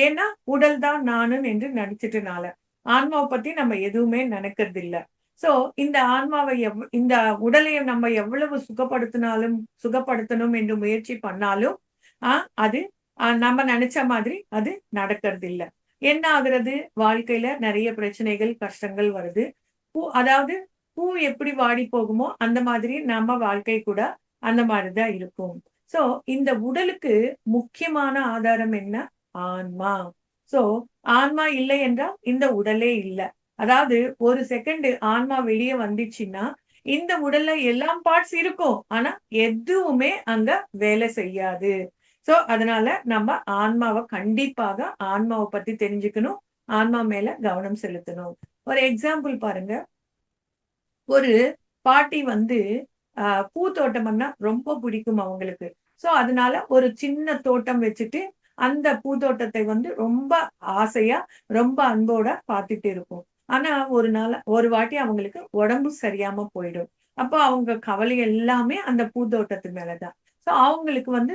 ஏன்னா, உடல் தான் நானும் என்று நடிச்சிட்டனால. ஆன்மாவ பத்தி நம்ம எதுவுமே நினைக்கிறது இல்ல. சோ, இந்த ஆன்மாவை இந்த உடலை நம்ம எவ்வளவு சுகப்படுத்தணும் என்று முயற்சி பண்ணாலும், அ அது நம்ம நெனச்ச மாதிரி அது நடக்கறதில்ல. என்ன ஆகுறது? வாழ்க்கையில நெறைய பிரச்சனைகள், கஷ்டங்கள் வருது. அதாவது பூ எப்படி வாடி போகுமோ, அந்த மாதிரி நம்ம வாழ்க்கை கூட அந்த மாரி தான் இருக்கும். சோ, இந்த உடலுக்கு முக்கியமான ஆதாரம் என்ன? ஆன்மா. சோ, ஆன்மா இல்லை என்றால் இந்த உடலே இல்ல. அதாவது ஒரு செகண்ட் ஆன்மா வெளிய வந்துச்சுன்னா, இந்த உடல்ல எல்லாம் பார்ட்ஸ் இருக்கும். ஆனா எதுவுமே அங்க வேலை செய்யாது. சோ, அதனால நம்ம கண்டிப்பாக ஆன்மாவ பத்தி தெரிஞ்சுக்கணும். ஆன்மா மேல கவனம் செலுத்தணும். ஒரு எக்ஸாம்பிள் பாருங்க. ஒரு பாட்டி வந்து அ பூத்தோட்டம்ன்னா ரொம்ப பிடிக்கும் அவங்களுக்கு. சோ, அதனால ஒரு சின்ன தோட்டம் வச்சுட்டு, அந்த பூத்தோட்டத்தை வந்து ரொம்ப ஆசையா, ரொம்ப அன்போட பார்த்துட்டு இருக்கும். ஆனா, ஒரு வாட்டி அவங்களுக்கு உடம்பு சரியாம போயிடும். அப்போ அவங்க கவலை எல்லாமே அந்த பூத்தோட்டத்து மேல தான். சோ, அவங்களுக்கு வந்து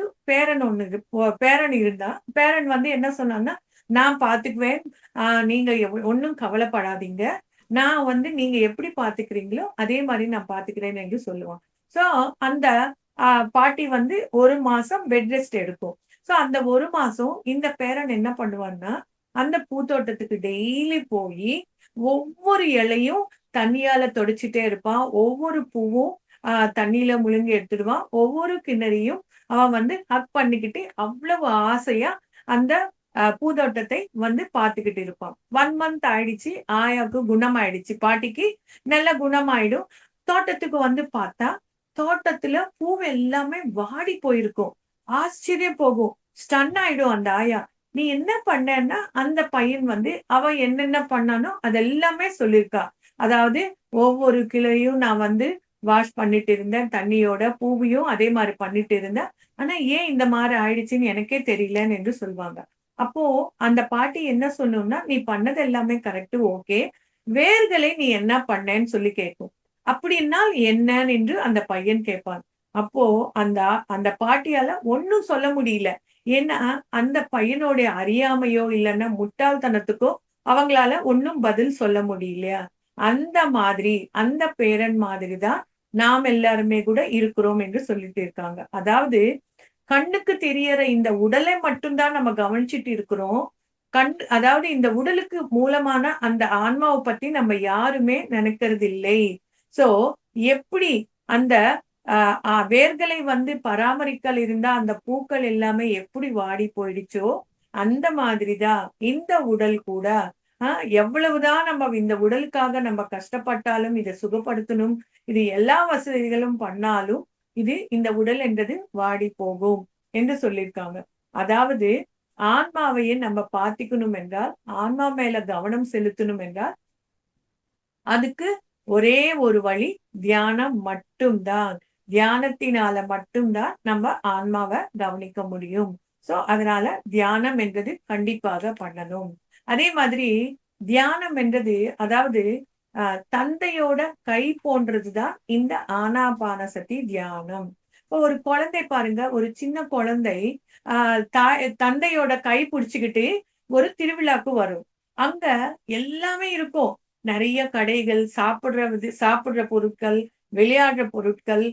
பேரன் இருந்தா, பேரன் வந்து என்ன சொன்னான்னா, "நான் பார்த்துக்குவேன். நீங்க ஒண்ணும் கவலைப்படாதீங்க. நான் வந்து நீங்க எப்படி பார்த்துக்கிறீங்களோ, அதே மாரி நான் பார்த்துக்கிறேன்" என்று சொல்லுவான். சோ, அந்த அ பாட்டி வந்து 1 மாசம் பெட் ரெஸ்ட் எடுக்கும். சோ, அந்த 1 மாசம் இந்த பேரன் என்ன பண்ணுவான்னா, அந்த பூத்தோட்டத்துக்கு டெய்லி போயி, ஒவ்வொரு இலையும் தண்ணியால தொடச்சுட்டே இருப்பான். ஒவ்வொரு பூவும் தண்ணீல முழுங்கி எடுத்துடுவான். ஒவ்வொரு கிண்ணறையும் அவன் வந்து ஹக் பண்ணிக்கிட்டு, அவ்வளவு ஆசையா அந்த பூந்தோட்டத்தை வந்து பார்த்துக்கிட்டு இருப்பான். 1 மந்த் ஆயிடுச்சு. ஆயாவுக்கு குணமாயிடுச்சு. பாட்டிக்கு நல்ல குணமாயிடும். தோட்டத்துக்கு வந்து பார்த்தா, தோட்டத்துல பூவு எல்லாமே வாடி போயிருக்கும். ஆச்சரியம் போகும். ஸ்டன் ஆயிடும் அந்த ஆயா. "நீ என்ன பண்ணேன்னா?" அந்த பையன் வந்து அவன் என்னென்ன பண்ணானோ அதெல்லாமே சொல்லியிருக்கா. அதாவது ஒவ்வொரு கிளையும் நான் வந்து வாஷ் பண்ணிட்டு இருந்தேன் தண்ணியோட. பூவையும் அதே மாரி பண்ணிட்டு இருந்தேன். ஆனா ஏன் இந்த மாரி ஆயிடுச்சுன்னு எனக்கே தெரியலன்னு என்று சொல்வாங்க. அப்போ அந்த பாட்டி என்ன சொல்லும்னா, "நீ பண்ணது எல்லாமே கரெக்ட் ஓகே. வேர்களை நீ என்ன பண்ணேன்னு?" சொல்லி கேட்கும். "அப்படின்னால் என்னன்னு?" என்று அந்த பையன் கேட்பான். அப்போ அந்த அந்த பாட்டியால ஒண்ணும் சொல்ல முடியல. ஏன்னா, அந்த பையனுடைய அறியாமையோ, இல்லன்னா முட்டாள்தனத்துக்கோ அவங்களால ஒண்ணும் பதில் சொல்ல முடியலையா? அந்த மாதிரி, அந்த பேரன் மாதிரி தான் நாம் எல்லாருமே கூட இருக்கிறோம் என்று சொல்லிட்டு இருக்காங்க. அதாவது கண்ணுக்கு தெரியற இந்த உடலை மட்டும் தான் நம்ம கவனிச்சுட்டு இருக்கிறோம். அதாவது இந்த உடலுக்கு மூலமான அந்த ஆன்மாவ பத்தி நம்ம யாருமே நினைக்கிறது இல்லை. சோ, எப்படி அந்த அ அ வேர்களை வந்து பராமரிக்கல் இருந்தா, அந்த பூக்கள் எல்லாமே எப்படி வாடி போயிடுச்சோ, அந்த மாதிரி தான் இந்த உடல் கூட. அ எவ்வளவுதான் நம்ம இந்த உடலுக்காக நம்ம கஷ்டப்பட்டாலும், இத சுகப்படுத்தணும், இது எல்லா வசதிகளும் பண்ணாலும், இந்த உடல் என்றது வாடி போகும் என்று சொல்லியிருக்காங்க. அதாவது ஆன்மாவையே நம்ம பார்த்துக்கணும் என்றால், ஆன்மா மேல கவனம் செலுத்தணும் என்றால், அதுக்கு ஒரே ஒரு வழி தியானம் மட்டும் தான். தியானத்தினால மட்டும் தான் நம்ம ஆன்மாவ கவனிக்க முடியும். சோ, அதனால தியானம் என்றது கண்டிப்பாக பண்ணணும். அதே மாதிரி தியானம் என்றது அதாவது அ தந்தையோட கை போன்றது தான் இந்த ஆனாபானசதி தியானம். இப்போ ஒரு குழந்தை பாருங்க, ஒரு சின்ன குழந்தை அ தந்தையோட கை புடிச்சுக்கிட்டு ஒரு திருவிழாக்கு வரும். அங்க எல்லாமே இருக்கும். நெறைய கடைகள், சாப்பிடுற பொருட்கள், விளையாடுற பொருட்கள்,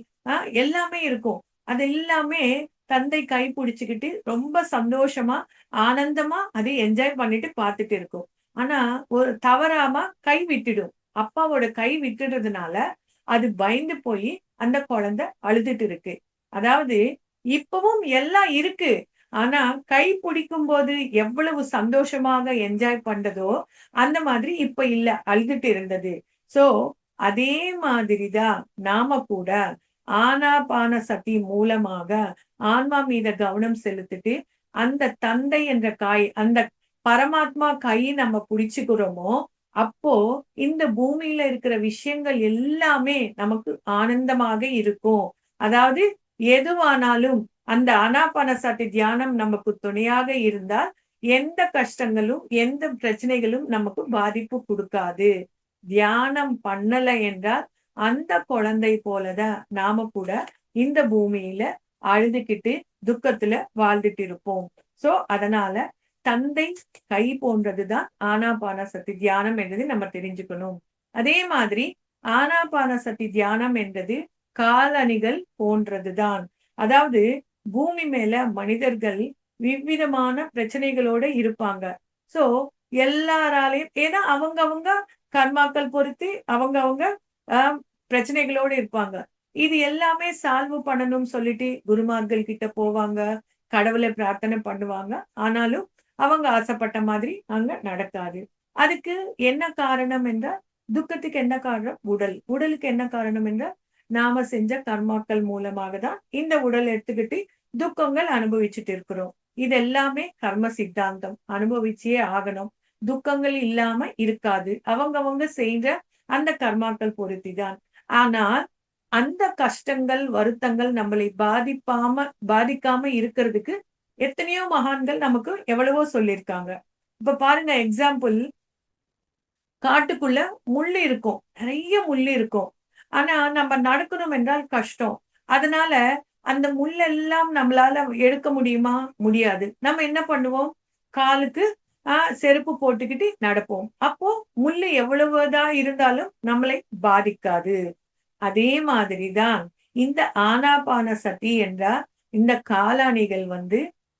எல்லாமே இருக்கும். அது எல்லாமே தந்தை கை பிடிச்சுக்கிட்டு ரொம்ப சந்தோஷமா ஆனந்தமா அதை என்ஜாய் பண்ணிட்டு பார்த்துட்டு இருக்கும். ஆனா ஒரு தவறாம கை விட்டுடும். அப்பாவோட கை விட்டுடுறதுனால அது பயந்து போய் அந்த குழந்தை அழுதுட்டு இருக்கு. அதாவது இப்பவும் எல்லாம் இருக்கு. ஆனா கை பிடிக்கும் போது எவ்வளவு சந்தோஷமாக என்ஜாய் பண்றதோ அந்த மாதிரி இப்ப இல்ல, அழுதுட்டு இருந்தது. சோ அதே மாதிரிதான் நாம கூட ஆனாபான சதி மூலமாக ஆன்மா மீத கவனம் செலுத்திட்டு அந்த தந்தை என்ற அந்த பரமாத்மா கை நம்ம பிடிச்சுக்கிறோமோ அப்போ இந்த பூமியில இருக்கிற விஷயங்கள் எல்லாமே நமக்கு ஆனந்தமாக இருக்கும். அதாவது எதுவானாலும் அந்த ஆனாபான சதி தியானம் நமக்கு துணையாக இருந்தால் எந்த கஷ்டங்களும் எந்த பிரச்சனைகளும் நமக்கு பாதிப்பு கொடுக்காது. தியானம் பண்ணல என்றால் அந்த குழந்தை போலதான் நாம கூட இந்த பூமியில அழுதுகிட்டு துக்கத்துல வாழ்ந்துட்டு இருப்போம். சோ அதனால தந்தை கை போன்றதுதான் ஆனாபான சதி தியானம் என்றது நம்ம தெரிஞ்சுக்கணும். அதே மாதிரி ஆனாபான சதி தியானம் என்றது காலணிகள் போன்றதுதான். அதாவது பூமி மேல மனிதர்கள் விவிதமான பிரச்சனைகளோட இருப்பாங்க. சோ எல்லாராலையும் ஏன்னா அவங்க கர்மாக்கள் பொறுத்து அவங்க பிரச்சனைகளோடு இருப்பாங்க. இது எல்லாமே சால்வ் பண்ணணும்னு சொல்லிட்டு குருமார்கள் கிட்ட போவாங்க, கடவுளை பிரார்த்தனை பண்ணுவாங்க. ஆனாலும் அவங்க ஆசைப்பட்ட மாதிரி அங்க நடக்காது. அதுக்கு என்ன காரணம் என்றால் துக்கத்துக்கு என்ன காரணம்? உடலுக்கு என்ன காரணம் என்றால் நாம செஞ்ச கர்மாக்கள் மூலமாக தான் இந்த உடல் எடுத்துக்கிட்டு துக்கங்கள் அனுபவிச்சுட்டு இருக்கிறோம். இது எல்லாமே கர்ம சித்தாந்தம், அனுபவிச்சே ஆகணும். துக்கங்கள் இல்லாம இருக்காது. அவங்க செய்த அந்த கர்மாக்கள் பொருத்திதான். ஆனால் அந்த கஷ்டங்கள் வருத்தங்கள் நம்மளை பாதிக்காம இருக்கிறதுக்கு எத்தனையோ மகான்கள் நமக்கு எவ்வளவோ சொல்லியிருக்காங்க. இப்ப பாருங்க, எக்ஸாம்பிள், காட்டுக்குள்ள முள்ளு இருக்கும், நிறைய முள்ளு இருக்கும். ஆனா நம்ம நடக்கணும் என்றால் கஷ்டம். அதனால அந்த முள்ளெல்லாம் நம்மளால எடுக்க முடியுமா? முடியாது. நம்ம என்ன பண்ணுவோம்? காலுக்கு செருப்பு போட்டுக்கிட்டு நடப்போம். அப்போ முள்ளு எவ்வளவுதான் இருந்தாலும் நம்மளை பாதிக்காது. அதே மாதிரிதான் இந்த ஆனாபான சதி என்ற இந்த காலணிகள்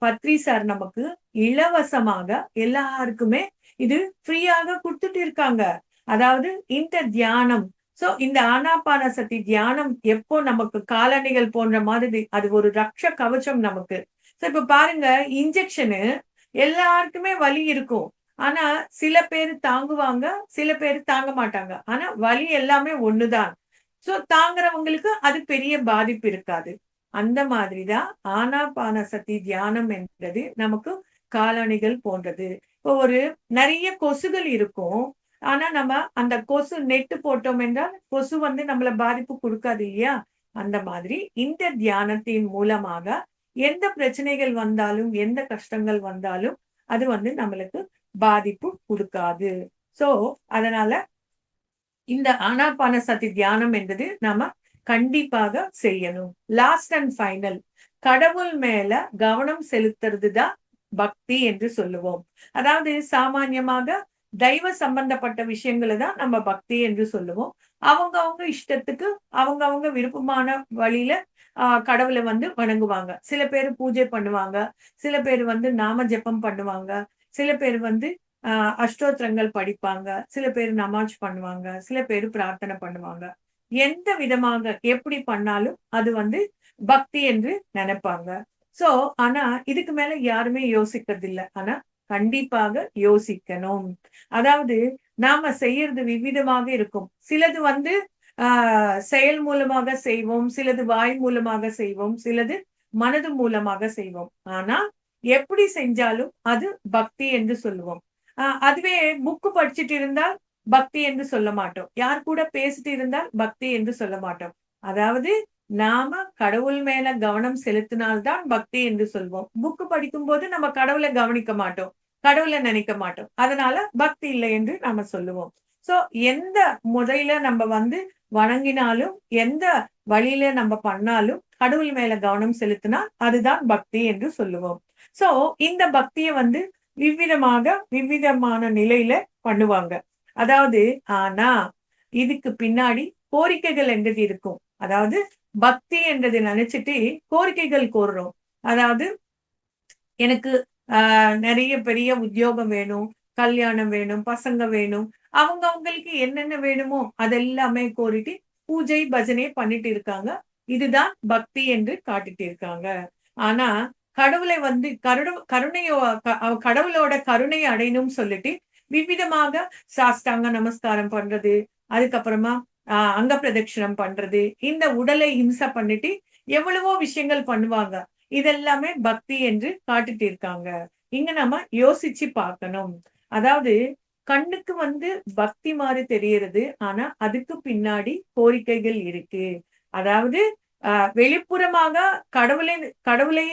பத்ரி சார் நமக்கு இலவசமாக எல்லாருக்குமே இது ஃப்ரீயாக கொடுத்துட்டு இருக்காங்க. அதாவது இந்த தியானம், சோ இந்த ஆனாபான சதி தியானம் எப்போ நமக்கு காலணிகள் போன்ற மாதிரி அது ஒரு ரக்ஷ கவச்சம் நமக்கு. சோ இப்ப பாருங்க, இன்ஜெக்ஷனு எல்லாருக்குமே வலி இருக்கும். ஆனா சில பேர் தாங்குவாங்க, சில பேர் தாங்க மாட்டாங்க. ஆனா வலி எல்லாமே ஒண்ணுதான். சோ தாங்குறவங்களுக்கு அது பெரிய பாதிப்பு இருக்காது. அந்த மாதிரிதான் ஆனாபான சதி தியானம் என்றது நமக்கு காலணிகள் போன்றது. இப்போ ஒரு நிறைய கொசுகள் இருக்கும். ஆனா நம்ம அந்த கொசு நெட்டு போட்டோம் என்றால் கொசு நம்மள பாதிப்பு கொடுக்காது இல்லையா? அந்த மாதிரி இந்த தியானத்தின் மூலமாக எந்த பிரச்சனைகள் வந்தாலும் எந்த கஷ்டங்கள் வந்தாலும் அது நம்மளுக்கு பாதிப்பு கொடுக்காது. சோ அதனால இந்த ஆனாபான சதி தியானம் என்றது நாம கண்டிப்பாக செய்யணும். லாஸ்ட் அண்ட் ஃபைனல், கடவுள் மேல கவனம் செலுத்துறது தான் பக்தி என்று சொல்லுவோம். அதாவது சாமான்யமாக தெய்வ சம்பந்தப்பட்ட விஷயங்களை தான் நம்ம பக்தி என்று சொல்லுவோம். அவங்க இஷ்டத்துக்கு அவங்க விருப்பமான வழியில கடவுளை வணங்குவாங்க. சில பேர் பூஜை பண்ணுவாங்க, சில பேர் நாம ஜெபம் பண்ணுவாங்க, சில பேர் அஷ்டோத்திரங்கள் படிப்பாங்க, சில பேர் நமாஜ் பண்ணுவாங்க, சில பேர் பிரார்த்தனை பண்ணுவாங்க. எந்த விதமாக எப்படி பண்ணாலும் அது பக்தி என்று நினைப்பாங்க. சோ ஆனா இதுக்கு மேல யாருமே யோசிக்கிறது இல்லை. ஆனா கண்டிப்பாக யோசிக்கணும். அதாவது நாம செய்யறது விவிதமாக இருக்கும். சிலது செயல் மூலமாக செய்வோம், சிலது வாய் மூலமாக செய்வோம், சிலது மனது மூலமாக செய்வோம். ஆனா எப்படி செஞ்சாலும் அது பக்தி என்று சொல்லுவோம். அதுவே புக்கு படிச்சுட்டு இருந்தால் பக்தி என்று சொல்ல மாட்டோம். யார் கூட பேசிட்டு இருந்தால் பக்தி என்று சொல்ல மாட்டோம். அதாவது நாம கடவுள் மேல கவனம் செலுத்தினால்தான் பக்தி என்று சொல்வோம். புக்கு படிக்கும் போது நம்ம கடவுளை கவனிக்க மாட்டோம், கடவுளை நினைக்க மாட்டோம். அதனால பக்தி இல்லை என்று நாம சொல்லுவோம். சோ எந்த முறையில நம்ம வணங்கினாலும் எந்த வழியில நம்ம பண்ணாலும் கடவுள் மேல கவனம் செலுத்தினா அதுதான் பக்தி என்று சொல்லுவோம். சோ இந்த பக்திய விவிதமான நிலையில பண்ணுவாங்க. அதாவது ஆனா இதுக்கு பின்னாடி கோரிக்கைகள் என்றது இருக்கும். அதாவது பக்தி என்றது நினைச்சிட்டு கோரிக்கைகள் கோருறோம். அதாவது எனக்கு நிறைய பெரிய உத்தியோகம் வேணும், கல்யாணம் வேணும், பசங்க வேணும். அவங்களுக்கு என்னென்ன வேணுமோ அதெல்லாமே கோரிட்டு பூஜை, பஜனை பண்ணிட்டு இருக்காங்க. இதுதான் பக்தி என்று காட்டிட்டு இருக்காங்க. ஆனா கடவுளை வந்து கருணையோ கடவுளோட கருணையை அடையணும்னு சொல்லிட்டு விவிதமாக சாஷ்டாங்க நமஸ்காரம் பண்றது, அதுக்கப்புறமா அங்க பிரதட்சணம் பண்றது, இந்த உடலை ஹிம்சை பண்ணிட்டு எவ்வளவோ விஷயங்கள் பண்ணுவாங்க. இதெல்லாமே பக்தி என்று காட்டிட்டு இருக்காங்க. இங்க நம்ம யோசிச்சு பார்க்கணும். அதாவது கண்ணுக்கு வந்து பக்தி மாதிரி தெரியறது. ஆனா அதுக்கு பின்னாடி கோரிக்கைகள் இருக்கு. அதாவது வெளிப்புறமாக கடவுளை கடவுளை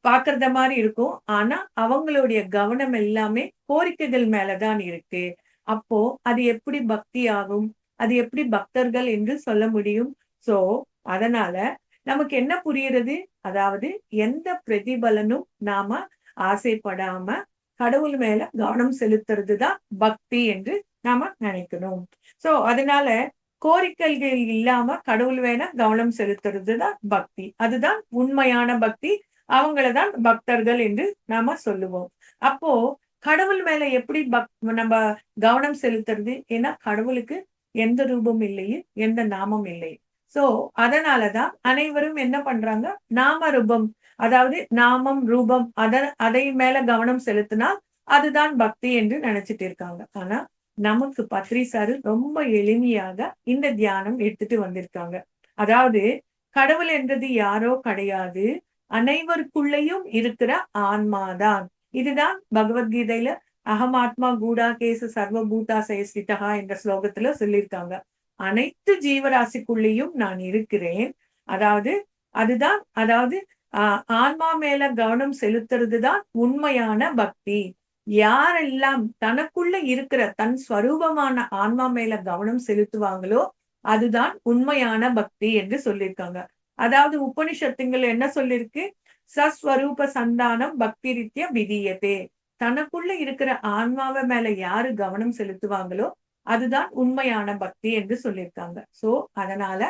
பார்க்கறத மாதிரி இருக்கும். ஆனா அவங்களுடைய கவனம் எல்லாமே கோரிக்கைகள் மேலதான் இருக்கு. அப்போ அது எப்படி பக்தி ஆகும்? அது எப்படி பக்தர்கள் என்று சொல்ல முடியும்? சோ அதனால நமக்கு என்ன புரியுறது? அதாவது எந்த பிரதிபலனும் நாம ஆசைப்படாம கடவுள் மேல கவனம் செலுத்துறது தான் பக்தி என்று நாம நினைக்கணும். சோ அதனால கோரிக்கைகள் இல்லாம கடவுள் மேல கவனம் செலுத்துறது தான் பக்தி. அதுதான் உண்மையான பக்தி. அவங்களதான் பக்தர்கள் என்று நாம சொல்லுவோம். அப்போ கடவுள் மேல எப்படி நம்ம கவனம் செலுத்துறது? ஏன்னா கடவுளுக்கு எந்த ரூபம் இல்லையே, எந்த நாமம் இல்லை. சோ அதனாலதான் அனைவரும் என்ன பண்றாங்க? நாம ரூபம், அதாவது நாமம், ரூபம் அதை மேல கவனம் செலுத்தினா அதுதான் பக்தி என்று நினைச்சிட்டு இருக்காங்க. ஆனா நமக்கு பத்ரி சாரு ரொம்ப எளிமையாக இந்த தியானம் எடுத்துட்டு வந்திருக்காங்க. அதாவது கடவுள் என்றது யாரோ கிடையாது, அனைவருக்குள்ளேயும் இருக்கிற ஆன்மாதான். இதுதான் பகவத்கீதையில அகமாத்மா கூடா கேச சர்வபூதா சயஸ்விதா என்ற ஸ்லோகத்துல சொல்லியிருக்காங்க. அனைத்து ஜீவராசிக்குள்ளேயும் நான் இருக்கிறேன். அதாவது ஆன்மா மேல கவனம் செலுத்துறதுதான் உண்மையான பக்தி. யாரெல்லாம் தனக்குள்ள இருக்கிற தன் ஸ்வரூபமான ஆன்மா மேல கவனம் செலுத்துவாங்களோ அதுதான் உண்மையான பக்தி என்று சொல்லியிருக்காங்க. அதாவது உபனிஷத்துங்கள் என்ன சொல்லிருக்கு? சஸ்வரூப சந்தானம் பக்தி ரீத்யா விதியதே. தனக்குள்ள இருக்கிற ஆன்மாவை மேல யாரு கவனம் செலுத்துவாங்களோ அதுதான் உண்மையான பக்தி என்று சொல்லியிருக்காங்க. சோ அதனால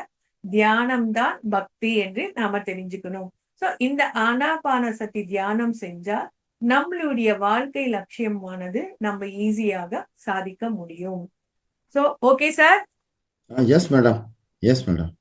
தியானம் தான் பக்தி என்று நாம தெரிஞ்சுக்கணும். சோ இந்த ஆனாபான சதி தியானம் செஞ்சா நம்மளுடைய வாழ்க்கை லட்சியமானது நம்ம ஈஸியாக சாதிக்க முடியும். So okay sir.
Yes madam, yes madam.